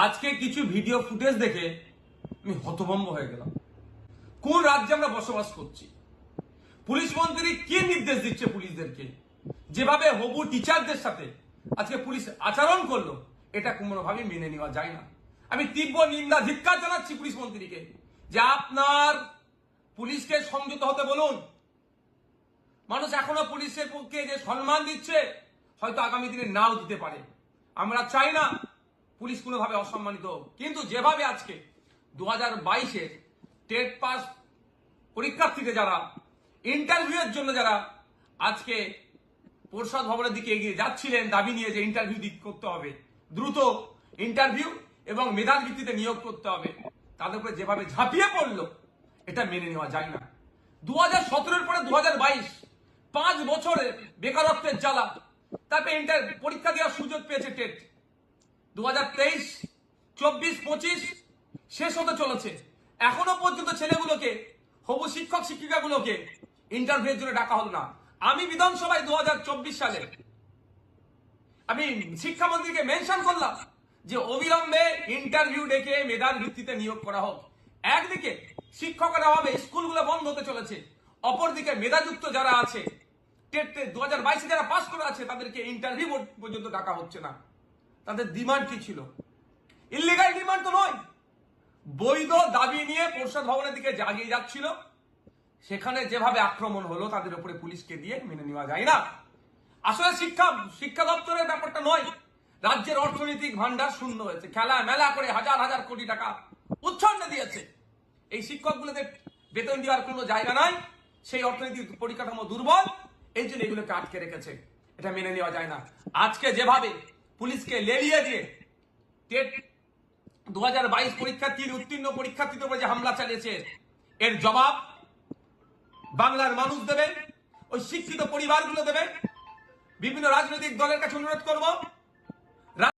আজকে কিছু video footage দেখে আমি হতভম্ব হয়ে গেলাম। কোন রাজ্যে আমরা বসবাস করছি? পুলিশ মন্ত্রী কি নির্দেশ দিচ্ছে পুলিশদেরকে? যেভাবে হবু টিচারদের সাথে আজকে পুলিশ আচরণ করলো, এটা কোনোভাবেই মেনে নেওয়া যায় না। আমি তীব্র নিন্দা ধিক্কার জানাচ্ছি পুলিশ মন্ত্রীকে যে আপনার পুলিশকে সংযত হতে বলুন। মানুষ এখনো পুলিশের পক্ষে যে সম্মান দিচ্ছে, হয়তো আগামী দিনে নাও দিতে পারে। আমরা চাই না পুলিশ কোনোভাবে অসম্মানিত হোক, কিন্তু যেভাবে আজকে 2022-এর টেট পাস পরীক্ষার্থীদের যারা ইন্টারভিউয়ের জন্য যারা আজকে পরিষদ ভবনের দিকে এগিয়ে যাচ্ছিলেন দাবি নিয়ে যে ইন্টারভিউ করতে হবে, দ্রুত ইন্টারভিউ এবং মেধার ভিত্তিতে নিয়োগ করতে হবে, তাদের উপরে যেভাবে ঝাঁপিয়ে পড়লো, এটা মেনে নেওয়া যায় না। 2017-এর পরে 2022 5 বছরের বেকারত্বের জ্বালা, তারপরে পরীক্ষা দেওয়ার সুযোগ পেয়েছে টেট। 2023, 24, 25 শেষ হতে চলেছে, এখনো পর্যন্ত ছেলেগুলোকে, হবু শিক্ষক শিক্ষিকাগুলোকে ইন্টারভিউর জন্য ডাকা হলো না। আমি বিধানসভায় 2024 সালে আমি শিক্ষামন্ত্রীকে মেনশন করলাম যে অবিলম্বে ইন্টারভিউ ডেকে মেধার ভিত্তিতে নিয়োগ করা হোক। একদিকে শিক্ষকের অভাবে স্কুলগুলো বন্ধ হতে চলেছে, অপরদিকে মেধাযুক্ত যারা আছে টেট 2022-এ যারা পাস করে আছে তাদেরকে ইন্টারভিউ পর্যন্ত ডাকা হচ্ছে না। তাদের ডিমান্ড কি ছিল? ইলিগাল ডিমান্ড তো নয়, বৈধ দাবি নিয়ে পরিষদ ভবনের দিকে জাগিয়ে যাচ্ছিল। সেখানে যেভাবে আক্রমণ হলো তাদের উপরে পুলিশকে দিয়ে মেনে নেওয়া যায় না। আসলে শিক্ষা দপ্তরের ব্যাপারটা নয়, রাজ্যের অর্থনৈতিক ভান্ডার শূন্য হয়েছে, খেলা মেলা করে হাজার হাজার কোটি টাকা উচ্ছন্নে দিয়েছে। এই শিক্ষকগুলোদের বেতন দেওয়ার কোনো জায়গা নাই, সেই অর্থনৈতিক পরিকাঠামো দুর্বল, এই জন্য এগুলোকে আটকে রেখেছে। এটা মেনে নেওয়া যায় না। আজকে যেভাবে পুলিশকে লেলিয়ে দিয়ে টেট 2022 পরীক্ষার্থীর উত্তীর্ণ পরীক্ষার্থীদের উপরে যে হামলা চালিয়েছে, এর জবাব বাংলার মানুষ দেবে, ওই শিক্ষিত পরিবারগুলো দেবে। বিভিন্ন রাজনৈতিক দলের কাছে অনুরোধ করব,